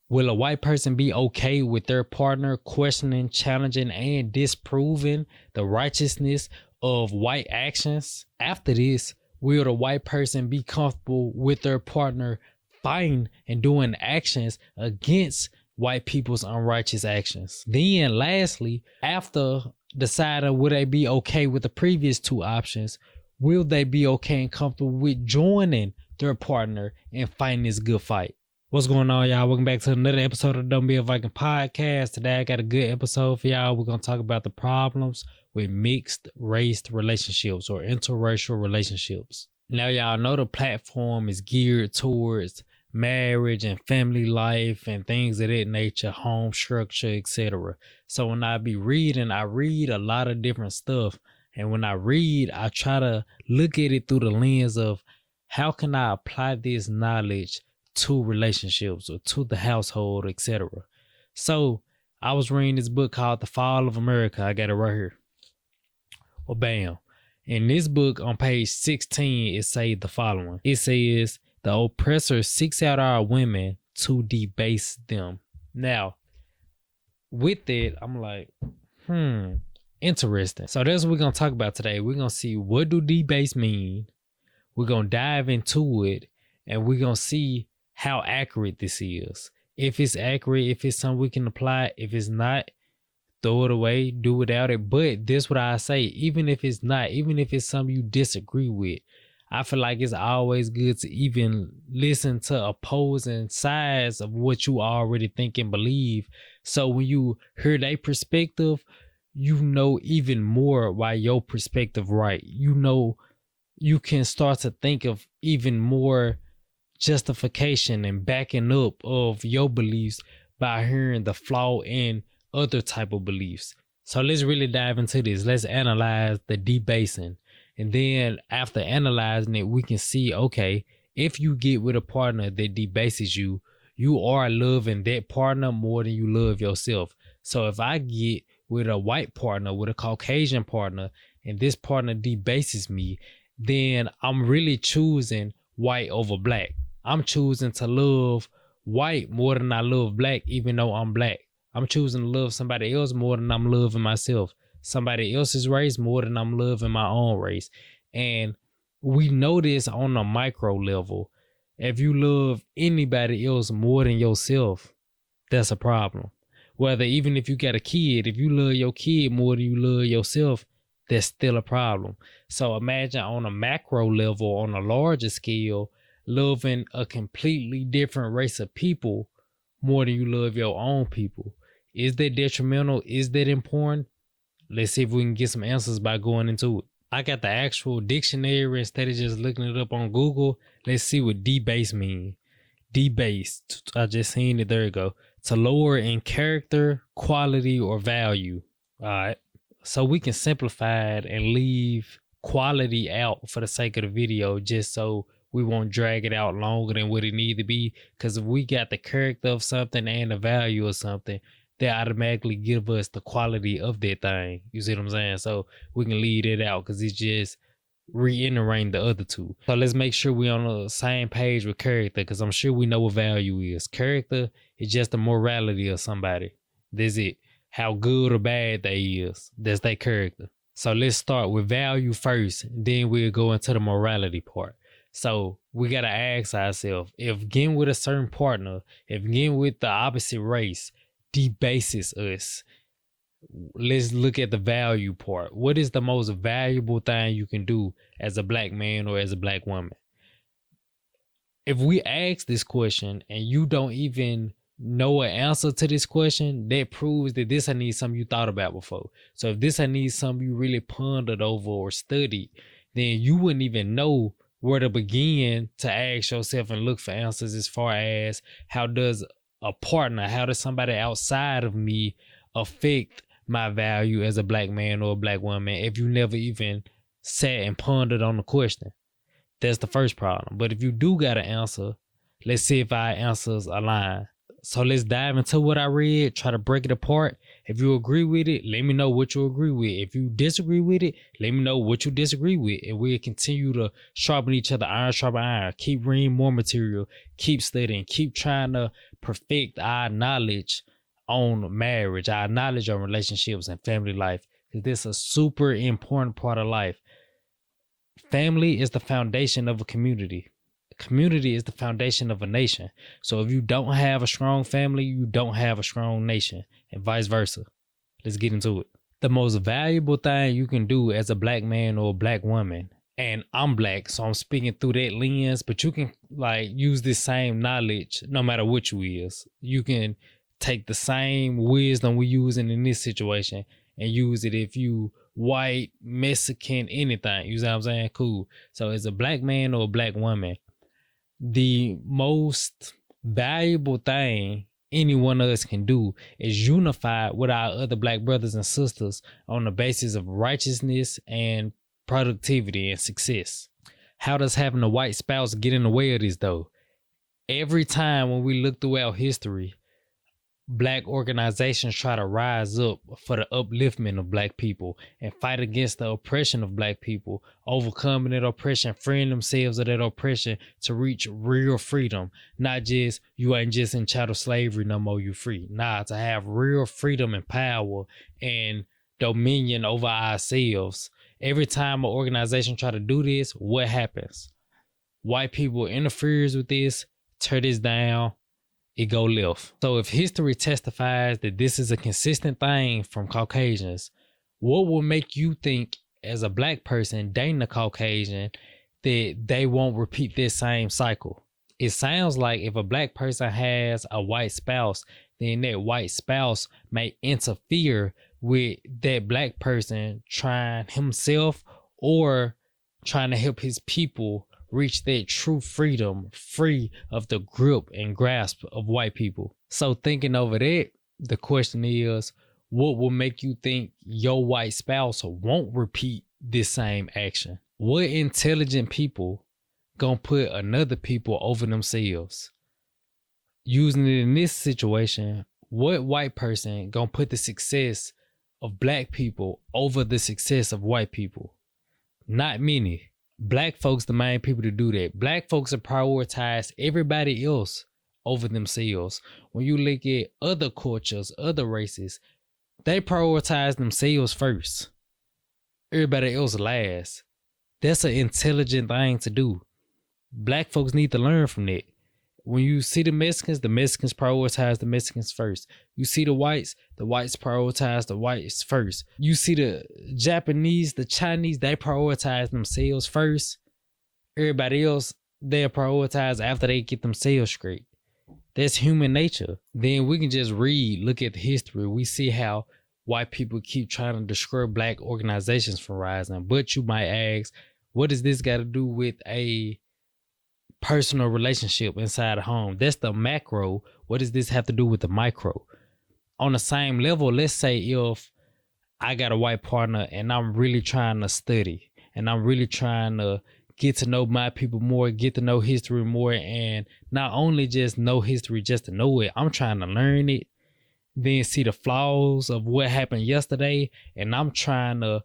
Will a white person be okay with their partner questioning, challenging, and disproving the righteousness of white actions? After this, will the white person be comfortable with their partner fighting and doing actions against white people's unrighteous actions? Then, lastly, after deciding will they be okay with the previous two options, will they be okay and comfortable with joining their partner and fighting this good fight? What's going on, y'all? Welcome back to another episode of Don't Be a Viking podcast. Today I got a good episode for y'all. We're going to talk about the problems with mixed race relationships or interracial relationships. Now, y'all know the platform is geared towards marriage and family life and things of that nature, home structure, etc. So when I be reading, I read a lot of different stuff. And when I read, I try to look at it through the lens of how can I apply this knowledge to relationships or to the household, etc. So I was reading this book called The Fall of America. I got it right here. Well, bam. In this book on page 16, it says the following. It says, the oppressor seeks out our women to debase them. Now, with that, I'm like, interesting. So that's what we're going to talk about today. We're going to see, what do debase mean? We're going to dive into it, and we're going to see how accurate this is. If it's accurate, if it's something we can apply, if it's not, throw it away, do without it. But this what I say, even if it's not, even if it's something you disagree with, I feel like it's always good to even listen to opposing sides of what you already think and believe. So when you hear their perspective, you know even more why your perspective right. You know, you can start to think of even more justification and backing up of your beliefs by hearing the flaw in other type of beliefs. So let's really dive into this. Let's analyze the debasing. And then after analyzing it, we can see, okay, if you get with a partner that debases you, you are loving that partner more than you love yourself. So if I get with a white partner, with a Caucasian partner, and this partner debases me, then I'm really choosing white over black. I'm choosing to love white more than I love black, even though I'm black. I'm choosing to love somebody else more than I'm loving myself. Somebody else's race more than I'm loving my own race. And we know this on a micro level. If you love anybody else more than yourself, that's a problem. Whether even if you got a kid, if you love your kid more than you love yourself, that's still a problem. So imagine on a macro level, on a larger scale, loving a completely different race of people more than you love your own people. Is that detrimental? Is that important? Let's see if we can get some answers by going into it. I got the actual dictionary instead of just looking it up on Google. Let's see what debase means. Debase, I just seen it. There you go. To lower in character, quality, or value. All right. So we can simplify it and leave quality out for the sake of the video, just so we won't drag it out longer than what it need to be. Because if we got the character of something and the value of something, they automatically give us the quality of that thing. You see what I'm saying? So we can leave it out because it's just reiterating the other two. So let's make sure we're on the same page with character, because I'm sure we know what value is. Character is just the morality of somebody. That's it. How good or bad they is. That's their character. So let's start with value first, then we'll go into the morality part. So we got to ask ourselves, if getting with a certain partner, if getting with the opposite race debases us, let's look at the value part. What is the most valuable thing you can do as a black man or as a black woman? If we ask this question and you don't even know an answer to this question, that proves that this I need something you thought about before. So if this I need something you really pondered over or studied, then you wouldn't even know where to begin to ask yourself and look for answers as far as how does a partner, how does somebody outside of me affect my value as a black man or a black woman if you never even sat and pondered on the question. That's the first problem. But if you do got an answer, let's see if our answers align. So let's dive into what I read, try to break it apart. If you agree with it, let me know what you agree with. If you disagree with it, let me know what you disagree with. And we'll continue to sharpen each other, iron sharpen iron. Keep reading more material, keep studying, keep trying to perfect our knowledge on marriage, our knowledge on relationships and family life. Because this is a super important part of life. Family is the foundation of a community. Community is the foundation of a nation. So if you don't have a strong family, you don't have a strong nation, and vice versa. Let's get into it. The most valuable thing you can do as a black man or a black woman, and I'm black, so I'm speaking through that lens, but you can like use this same knowledge no matter what you is. You can take the same wisdom we using in this situation and use it if you white, Mexican, anything. You see what I'm saying? Cool. So as a black man or a black woman, the most valuable thing any one of us can do is unify with our other black brothers and sisters on the basis of righteousness and productivity and success. How does having a white spouse get in the way of this though? Every time when we look throughout history, black organizations try to rise up for the upliftment of black people and fight against the oppression of black people, overcoming that oppression, freeing themselves of that oppression to reach real freedom. Not just, you ain't just in chattel slavery no more, you free. Nah, to have real freedom and power and dominion over ourselves. Every time an organization try to do this, what happens? White people interferes with this, tear this down, it go left. So if history testifies that this is a consistent thing from Caucasians, what will make you think as a black person dating a Caucasian that they won't repeat this same cycle? It sounds like if a black person has a white spouse, then that white spouse may interfere with that black person trying himself or trying to help his people reach that true freedom, free of the grip and grasp of white people. So thinking over that, the question is, what will make you think your white spouse won't repeat this same action? What intelligent people gonna put another people over themselves? Using it in this situation, what white person gonna put the success of black people over the success of white people? Not many. Black folks the main people to do that. Black folks have prioritized everybody else over themselves. When you look at other cultures, other races, they prioritize themselves first. Everybody else last. That's an intelligent thing to do. Black folks need to learn from that. When you see the Mexicans prioritize the Mexicans first. You see the whites prioritize the whites first. You see the Japanese, the Chinese, they prioritize themselves first. Everybody else, they'll prioritize after they get themselves straight. That's human nature. Then we can just look at the history. We see how white people keep trying to destroy black organizations from rising. But you might ask, what does this got to do with a personal relationship inside a home? That's the macro. What does this have to do with the micro? On the same level, let's say if I got a white partner and I'm really trying to study and I'm really trying to get to know my people more, get to know history more, and not only just know history just to know it, I'm trying to learn it, then see the flaws of what happened yesterday, and I'm trying to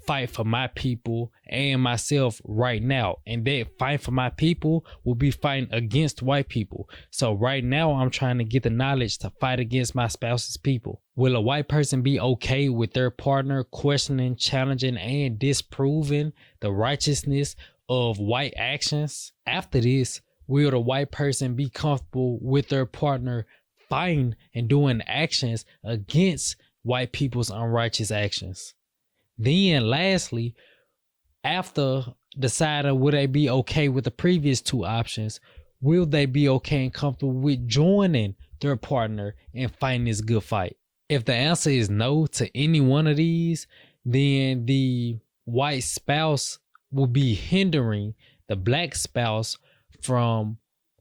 fight for my people and myself right now. And that fight for my people will be fighting against white people. So right now I'm trying to get the knowledge to fight against my spouse's people. Will a white person be okay with their partner questioning, challenging, and disproving the righteousness of white actions? After this, will the white person be comfortable with their partner fighting and doing actions against white people's unrighteous actions? Then lastly, after deciding will they be okay with the previous two options, will they be okay and comfortable with joining their partner and fighting this good fight? If the answer is no to any one of these, then the white spouse will be hindering the black spouse from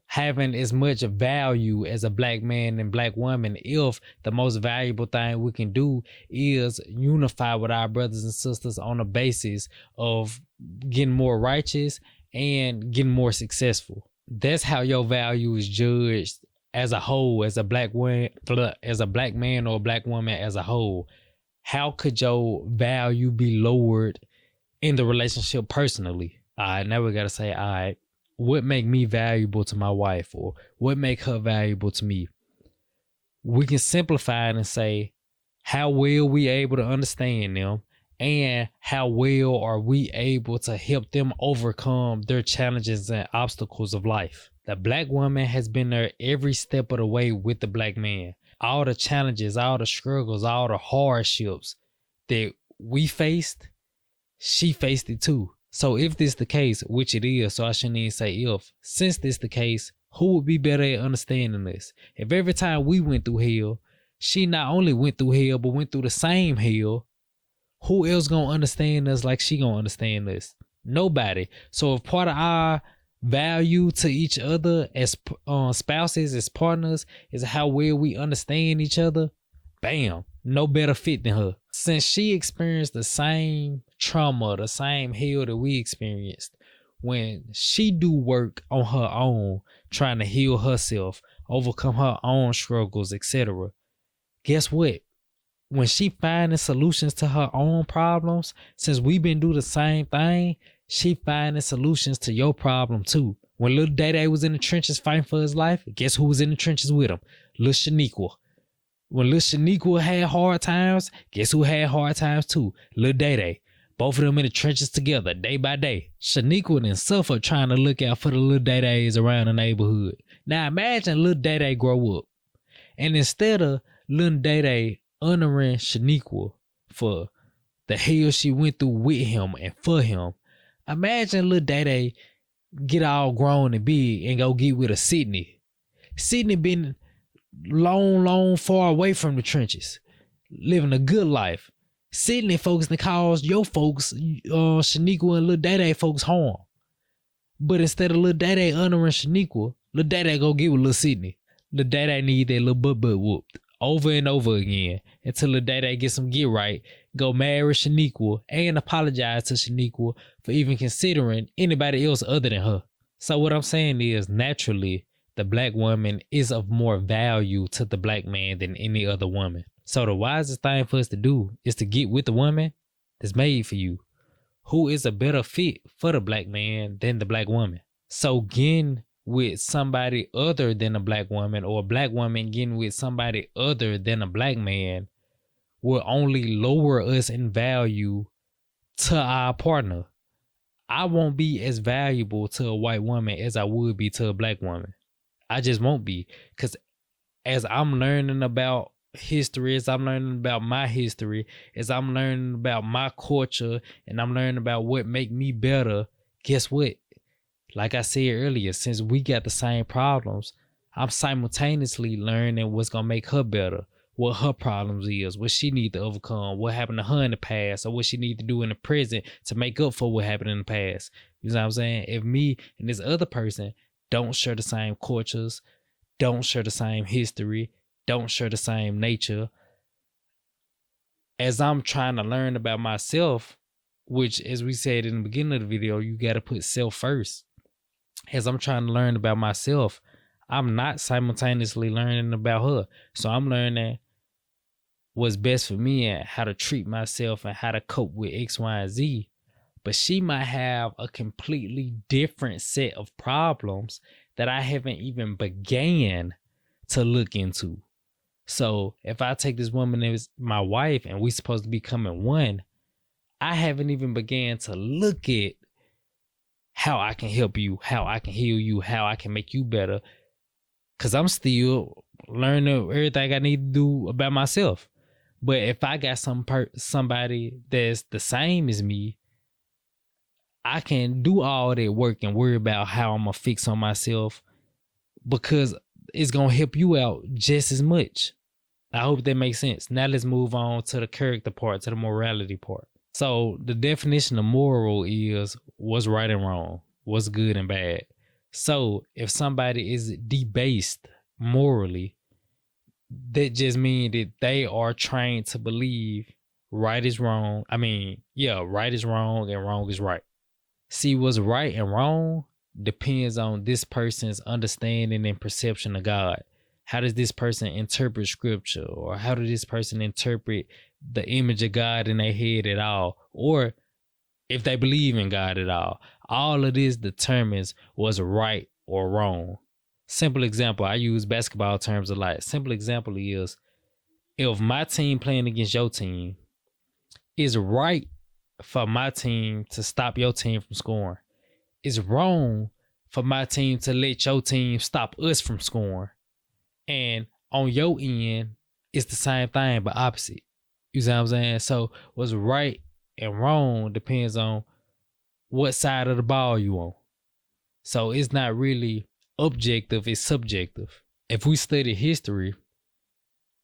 having as much value as a black man and black woman if the most valuable thing we can do is unify with our brothers and sisters on the basis of getting more righteous and getting more successful. That's how your value is judged as a whole, as a black woman, as a black man or a black woman as a whole, how could your value be lowered in the relationship personally? All right, now we gotta say, all right, what make me valuable to my wife, or what make her valuable to me? We can simplify it and say, how well we able to understand them, and how well are we able to help them overcome their challenges and obstacles of life. The black woman has been there every step of the way with the black man. All the challenges, all the struggles, all the hardships that we faced, she faced it too. So if this the case, which it is, so I shouldn't even say if, since this the case, who would be better at understanding this? If every time we went through hell, she not only went through hell, but went through the same hell, who else gonna understand us like she gonna understand us? Nobody. So if part of our value to each other as spouses, as partners, is how well we understand each other, bam, no better fit than her. Since she experienced the same trauma, the same hell that we experienced, when she do work on her own, trying to heal herself, overcome her own struggles, etc., guess what? When she finding solutions to her own problems, since we been doing the same thing, she finding solutions to your problem too. When little Day was in the trenches fighting for his life, guess who was in the trenches with him? Little Shaniqua. When little Shaniqua had hard times, guess who had hard times too? Little Day. Both of them in the trenches together, day by day. Shaniqua done suffered trying to look out for the little Days around the neighborhood. Now imagine little Day grow up, and instead of little Day honoring Shaniqua for the hell she went through with him and for him, imagine little Day get all grown and big and go get with a Sydney. Sydney been long far away from the trenches, living a good life. Sydney folks that cause your folks, Shaniqua and Lil Day folks harm. But instead of Lil Day honoring Shaniqua, Lil Day go get with Lil Sydney. Lil Day need that little butt whooped over and over again until Lil Day gets some get right, go marry Shaniqua, and apologize to Shaniqua for even considering anybody else other than her. So what I'm saying is, naturally, the black woman is of more value to the black man than any other woman. So the wisest thing for us to do is to get with the woman that's made for you, who is a better fit for the black man than the black woman. So getting with somebody other than a black woman, or a black woman getting with somebody other than a black man, will only lower us in value to our partner. I won't be as valuable to a white woman as I would be to a black woman. I just won't be, because as I'm learning about history, as I'm learning about my history, as I'm learning about my culture, and I'm learning about what make me better, guess what? Like I said earlier, since we got the same problems, I'm simultaneously learning what's gonna make her better, what her problems is, what she need to overcome, what happened to her in the past, or what she need to do in the present to make up for what happened in the past. You know what I'm saying? If me and this other person don't share the same cultures, don't share the same history, don't share the same nature, as I'm trying to learn about myself, which, as we said in the beginning of the video, you got to put self first. As I'm trying to learn about myself, I'm not simultaneously learning about her. So I'm learning what's best for me and how to treat myself and how to cope with X, Y, and Z. But she might have a completely different set of problems that I haven't even began to look into. So if I take this woman as my wife and we supposed to be becoming one, I haven't even began to look at how I can help you, how I can heal you, how I can make you better. Cause I'm still learning everything I need to do about myself. But if I got somebody that's the same as me, I can do all that work and worry about how I'm gonna fix on myself, because it's gonna help you out just as much. I hope that makes sense. Now let's move on to the character part, to the morality part. So the definition of moral is what's right and wrong, what's good and bad. So if somebody is debased morally, that just means that they are trained to believe right is wrong. Right is wrong and wrong is right. See, what's right and wrong depends on this person's understanding and perception of God. how does this person interpret scripture, or how does this person interpret the image of God in their head at all, or if they believe in God at all. All of this determines what's right or wrong. Simple example, I use basketball terms a lot. Simple example is, if my team playing against your team, it's right for my team to stop your team from scoring. It's wrong for my team to let your team stop us from scoring. And on your end, it's the same thing, but opposite. You see what I'm saying? So what's right and wrong depends on what side of the ball you on. So it's not really objective, it's subjective. If we study history,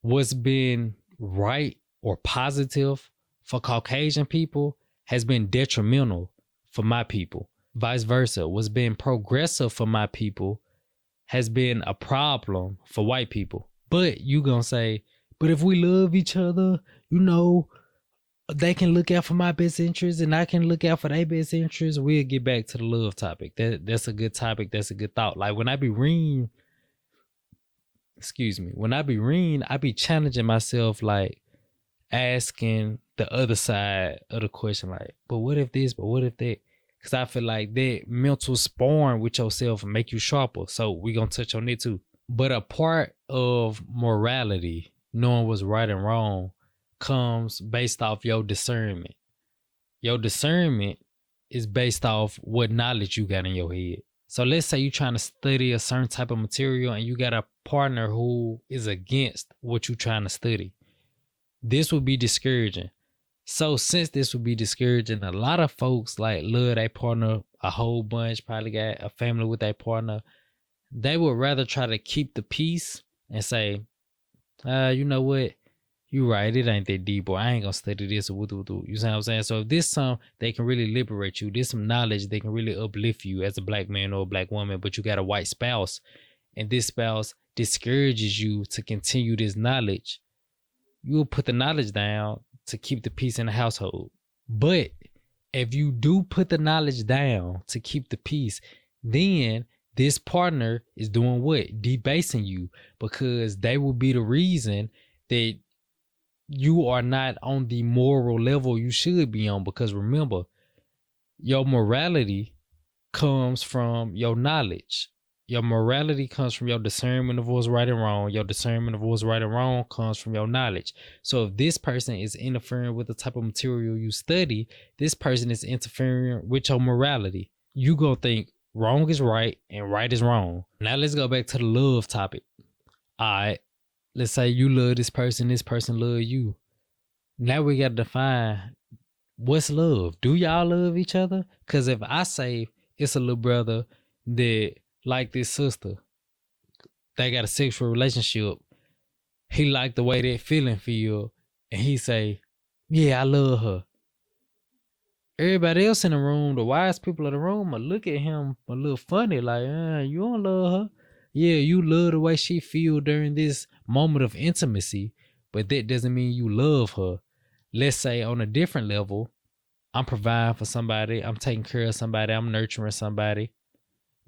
what's been right or positive for Caucasian people has been detrimental for my people. Vice versa, what's been progressive for my people has been a problem for white people. But you gonna say, but if we love each other, you know, they can look out for my best interest and I can look out for their best interest. We'll get back to the love topic. That's a good topic. That's a good thought. Like when I be reading, I be challenging myself, like asking the other side of the question, like, but what if this, but what if that? Because I feel like that mental sparring with yourself and make you sharper. So we gonna touch on it too. But a part of morality, knowing what's right and wrong, comes based off your discernment. Your discernment is based off what knowledge you got in your head. So let's say you're trying to study a certain type of material and you got a partner who is against what you're trying to study. This would be discouraging. So since this would be discouraging, a lot of folks like love their partner a whole bunch, probably got a family with their partner. They would rather try to keep the peace and say, you know what? You right, it ain't that deep, or I ain't gonna study this or you see what I'm saying? So if this some they can really liberate you, this some knowledge they can really uplift you as a black man or a black woman, but you got a white spouse and this spouse discourages you to continue this knowledge, you'll put the knowledge down to keep the peace in the household. But if you do put the knowledge down to keep the peace, then this partner is doing what? Debasing you, because they will be the reason that you are not on the moral level you should be on. Because remember, your morality comes from your knowledge. Your morality comes from your discernment of what's right and wrong. Your discernment of what's right and wrong comes from your knowledge. So if this person is interfering with the type of material you study, this person is interfering with your morality. You gonna think wrong is right and right is wrong. Now let's go back to the love topic. All right. Let's say you love this person love you. Now we got to define what's love. Do y'all love each other? Because if I say it's a little brother that like this sister, they got a sexual relationship, he like the way that feeling feel, and he say, yeah, I love her. Everybody else in the room, the wise people in the room, will look at him a little funny, like, you don't love her. Yeah, you love the way she feel during this moment of intimacy, but that doesn't mean you love her. Let's say on a different level, I'm providing for somebody, I'm taking care of somebody, I'm nurturing somebody.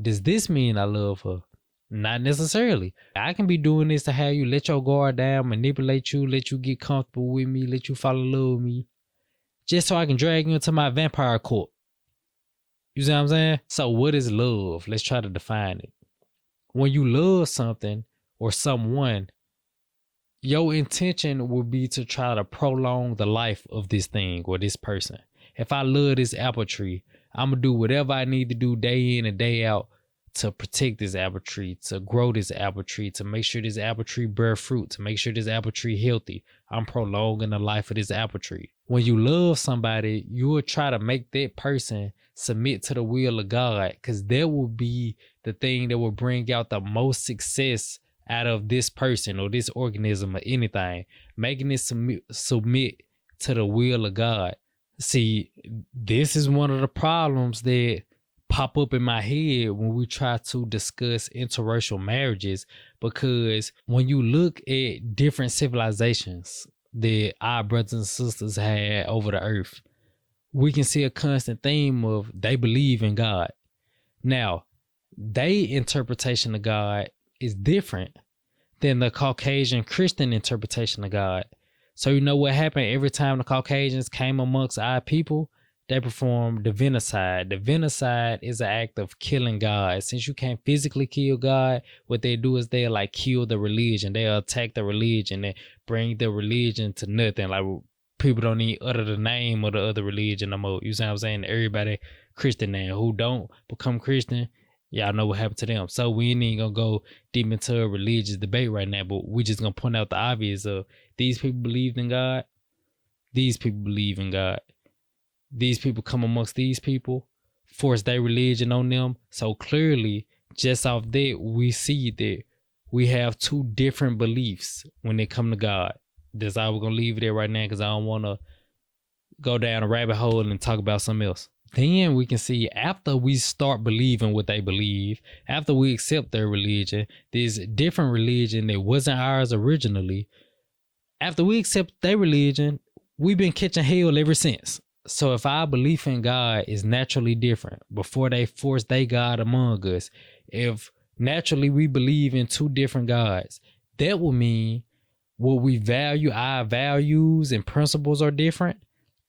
Does this mean I love her? Not necessarily. I can be doing this to have you let your guard down, manipulate you, let you get comfortable with me, let you fall in love with me, just so I can drag you into my vampire court. You see what I'm saying? So what is love? Let's try to define it. When you love something or someone, your intention will be to try to prolong the life of this thing or this person. If I love this apple tree, I'm going to do whatever I need to do day in and day out to protect this apple tree, to grow this apple tree, to make sure this apple tree bear fruit, to make sure this apple tree healthy. I'm prolonging the life of this apple tree. When you love somebody, you will try to make that person submit to the will of God, because that will be the thing that will bring out the most success out of this person or this organism or anything, making it submit to the will of God. See, this is one of the problems that pop up in my head when we try to discuss interracial marriages, because when you look at different civilizations that our brothers and sisters had over the earth, we can see a constant theme of they believe in God. Now, their interpretation of God is different than the Caucasian Christian interpretation of God. So you know what happened every time the Caucasians came amongst our people? They performed divinocide. Divinocide is an act of killing God. Since you can't physically kill God, what they do is they'll like kill the religion. They'll attack the religion and bring the religion to nothing. Like people don't even utter the name of the other religion no more. You see what I'm saying? Everybody Christian now who don't become Christian, y'all know what happened to them. So we ain't gonna go deep into a religious debate right now, but we just gonna point out the obvious of these people believed in God. These people believe in God. These people come amongst these people, force their religion on them. So clearly, just off that, we see that we have two different beliefs when they come to God. That's how we're going to leave it there right now because I don't want to go down a rabbit hole and talk about something else. Then we can see after we start believing what they believe, after we accept their religion, this different religion that wasn't ours originally, after we accept their religion, we've been catching hell ever since. So if our belief in God is naturally different before they force their God among us, if naturally we believe in two different gods, that will mean what we value, our values and principles are different.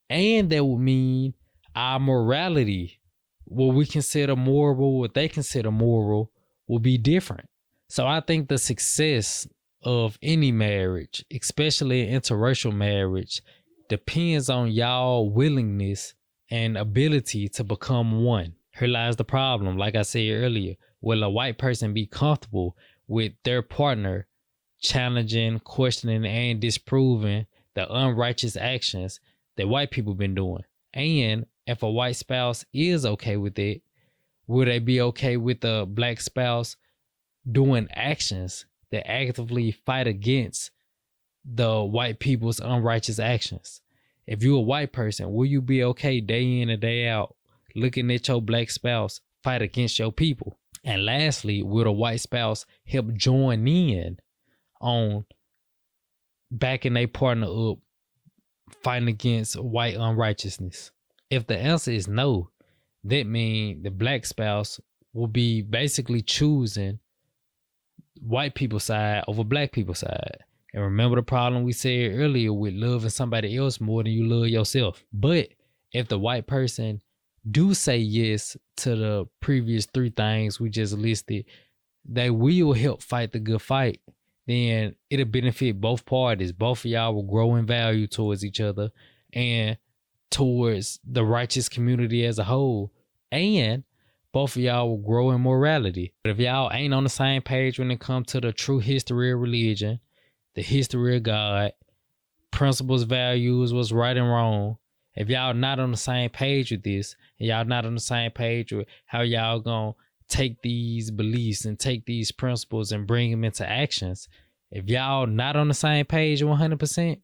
And that will mean our morality, what we consider moral, what they consider moral, will be different. So I think the success of any marriage, especially an interracial marriage, depends on y'all willingness and ability to become one. Here lies the problem. Like I said earlier, will a white person be comfortable with their partner challenging, questioning, and disproving the unrighteous actions that white people been doing? And if a white spouse is okay with it, will they be okay with a black spouse doing actions that actively fight against the white people's unrighteous actions? If you're a white person, will you be okay day in and day out looking at your black spouse fight against your people? And lastly, will a white spouse help join in on backing their partner up fighting against white unrighteousness? If the answer is no, that means the black spouse will be basically choosing white people's side over black people's side. And remember the problem we said earlier with loving somebody else more than you love yourself. But if the white person do say yes to the previous three things we just listed, they will help fight the good fight, then it'll benefit both parties. Both of y'all will grow in value towards each other and towards the righteous community as a whole. And both of y'all will grow in morality. But if y'all ain't on the same page when it comes to the true history of religion, the history of God, principles, values, what's right and wrong, if y'all not on the same page with this, and y'all not on the same page with how y'all gonna take these beliefs and take these principles and bring them into actions, if y'all not on the same page 100%,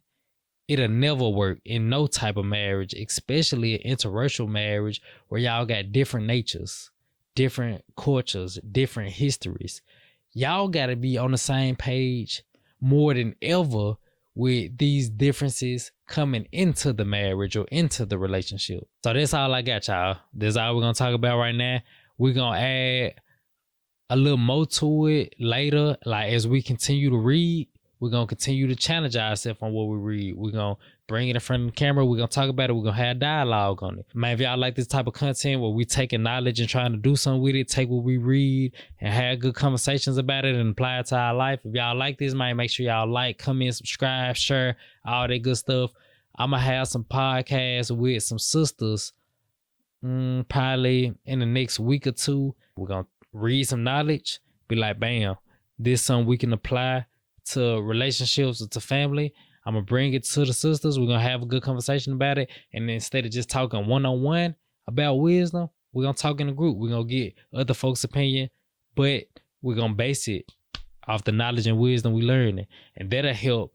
it'll never work in no type of marriage, especially an interracial marriage where y'all got different natures, different cultures, different histories. Y'all gotta be on the same page more than ever with these differences coming into the marriage or into the relationship. So that's all I got, y'all. That's all we're going to talk about right now. We're going to add a little more to it later. Like as we continue to read, we're going to continue to challenge ourselves on what we read. We're going to bring it in front of the camera. We're going to talk about it. We're going to have dialogue on it. Man, if y'all like this type of content where we taking knowledge and trying to do something with it, take what we read and have good conversations about it and apply it to our life. If y'all like this, man, make sure y'all like, comment, subscribe, share, all that good stuff. I'm going to have some podcasts with some sisters probably in the next week or two. We're going to read some knowledge, be like, bam, this something we can apply to relationships or to family. I'm going to bring it to the sisters. We're going to have a good conversation about it. And instead of just talking one-on-one about wisdom, we're going to talk in a group. We're going to get other folks' opinion, but we're going to base it off the knowledge and wisdom we learning. And that'll help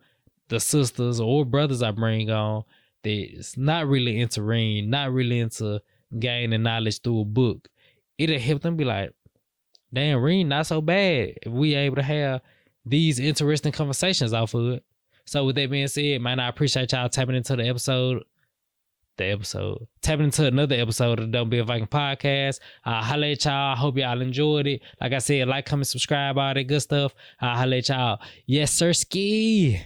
the sisters or brothers I bring on that's not really into reading, not really into gaining knowledge through a book. It'll help them be like, damn, reading not so bad if we able to have these interesting conversations off of it. So with that being said, man, I appreciate y'all tapping into the episode. the episode. Tapping into another episode of the Don't Be a Viking podcast. Holla at y'all. I hope y'all enjoyed it. Like I said, like, comment, subscribe, all that good stuff. Holla at y'all. Yes, sir, ski.